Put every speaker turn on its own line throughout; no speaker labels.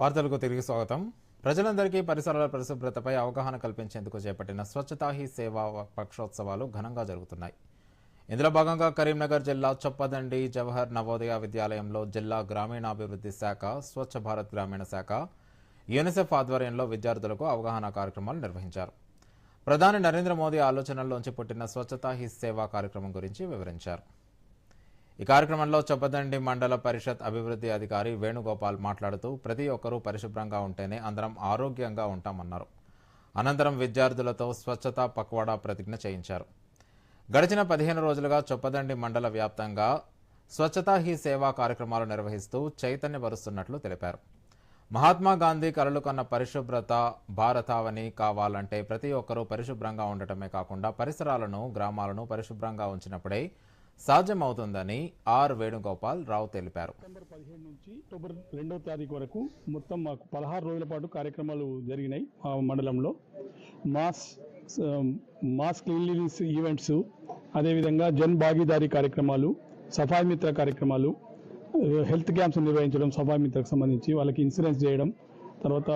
వార్తలకు తిరిగి స్వాగతం. ప్రజలందరికీ పరిసరాల పరిశుభ్రతపై అవగాహన కల్పించేందుకు చేపట్టిన స్వచ్ఛతా హీ సేవా పక్షోత్సవాలు ఘనంగా జరుగుతున్నాయి. ఇందులో భాగంగా కరీంనగర్ జిల్లా చొప్పదండి జవహర్ నవోదయ విద్యాలయంలో జిల్లా గ్రామీణాభివృద్ధి శాఖ, స్వచ్ఛ భారత్ గ్రామీణ శాఖ, యూనిసెఫ్ ఆధ్వర్యంలో విద్యార్థులకు అవగాహన కార్యక్రమాలు నిర్వహించారు. ప్రధాని నరేంద్ర మోదీ ఆలోచనల్లోంచి పుట్టిన స్వచ్ఛతా హీ సేవా కార్యక్రమం గురించి వివరించారు. ఈ కార్యక్రమంలో చొప్పదండి మండల పరిషత్ అభివృద్ధి అధికారి వేణుగోపాల్ మాట్లాడుతూ ప్రతి ఒక్కరూ పరిశుభ్రంగా ఉంటేనే అందరం ఆరోగ్యంగా ఉంటామన్నారు. అనంతరం విద్యార్థులతో స్వచ్ఛతా పక్వాడా ప్రతిజ్ఞ చేయించారు. గడిచిన 15 రోజులుగా చొప్పదండి మండల వ్యాప్తంగా స్వచ్ఛతా హీ సేవా కార్యక్రమాలు నిర్వహిస్తూ చైతన్యపరుస్తున్నట్లు తెలిపారు. మహాత్మా గాంధీ కలలు కన్న పరిశుభ్రత భారతావని కావాలంటే ప్రతి ఒక్కరూ పరిశుభ్రంగా ఉండటమే కాకుండా పరిసరాలను, గ్రామాలను పరిశుభ్రంగా ఉంచినప్పుడే సాధ్యమవుతుందని వేణుగోపాల్ రావు తెలిపారు.
సెప్టెంబర్ 15 నుంచి అక్టోబర్ 2వ తారీఖు వరకు మొత్తం మాకు 16 రోజుల పాటు కార్యక్రమాలు జరిగినాయి. మా మండలంలో మాస్ క్లీన్లీనెస్ ఈవెంట్స్, అదేవిధంగా జన్ భాగీదారీ కార్యక్రమాలు, సఫాయి మిత్ర కార్యక్రమాలు, హెల్త్ క్యాంప్స్ నిర్వహించడం, సఫాయి మిత్రకు సంబంధించి వాళ్ళకి ఇన్సూరెన్స్ చేయడం, తర్వాత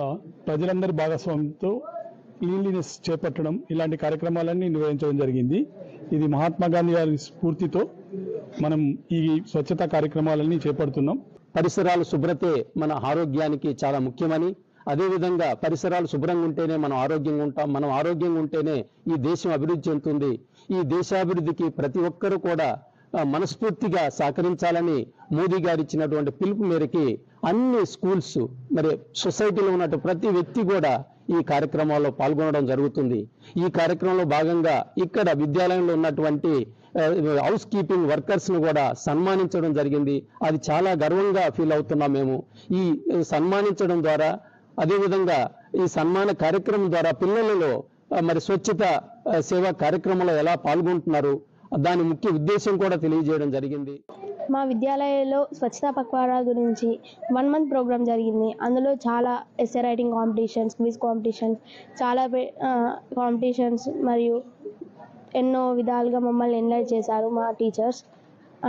ప్రజలందరి భాగస్వామ్యంతో క్లీన్లీనెస్ చేపట్టడం, ఇలాంటి కార్యక్రమాలన్నీ నిర్వహించడం జరిగింది. ఇది మహాత్మా గాంధీ గారి స్ఫూర్తితో మనం ఈ స్వచ్ఛత కార్యక్రమాలన్నీ చేపడుతున్నాం.
పరిసరాల శుభ్రతే మన ఆరోగ్యానికి చాలా ముఖ్యమని, అదేవిధంగా పరిసరాలు శుభ్రంగా ఉంటేనే మనం ఆరోగ్యంగా ఉంటాం, మనం ఆరోగ్యంగా ఉంటేనే ఈ దేశం అభివృద్ధి చెందుతుంది. ఈ దేశాభివృద్ధికి ప్రతి ఒక్కరూ కూడా మనస్ఫూర్తిగా సహకరించాలని మోదీ గారు ఇచ్చినటువంటి పిలుపు మేరకి అన్ని స్కూల్స్, మరి సొసైటీలో ఉన్నట్టు ప్రతి వ్యక్తి కూడా ఈ కార్యక్రమాల్లో పాల్గొనడం జరుగుతుంది. ఈ కార్యక్రమంలో భాగంగా ఇక్కడ విద్యాలయంలో ఉన్నటువంటి హౌస్ కీపింగ్ వర్కర్స్ ను కూడా సన్మానించడం జరిగింది. అది చాలా గర్వంగా ఫీల్ అవుతున్నాం మేము. ఈ సన్మానించడం ద్వారా, అదేవిధంగా ఈ సన్మాన కార్యక్రమం ద్వారా పిల్లలలో మరి స్వచ్ఛత సేవా కార్యక్రమంలో ఎలా పాల్గొంటున్నారు, దాని ముఖ్య ఉద్దేశం కూడా తెలియజేయడం జరిగింది.
మా విద్యాలయంలో స్వచ్ఛతా పక్వాడా గురించి 1 మంత్ ప్రోగ్రామ్ జరిగింది. అందులో చాలా essay writing competitions, quiz competitions, చాలా కాంపిటీషన్స్ మరియు ఎన్నో విధాలుగా మమ్మల్ని ఎన్లైట్ చేశారు మా టీచర్స్.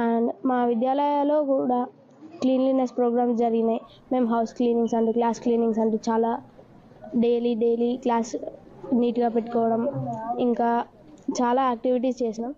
అండ్ మా విద్యాలయాల్లో కూడా క్లీన్లీనెస్ ప్రోగ్రామ్స్ జరిగినాయి. మేము హౌస్ క్లీనింగ్స్ అంటూ, క్లాస్ క్లీనింగ్స్ అంటూ చాలా డైలీ క్లాస్ నీట్గా పెట్టుకోవడం, ఇంకా చాలా యాక్టివిటీస్ చేసినాం.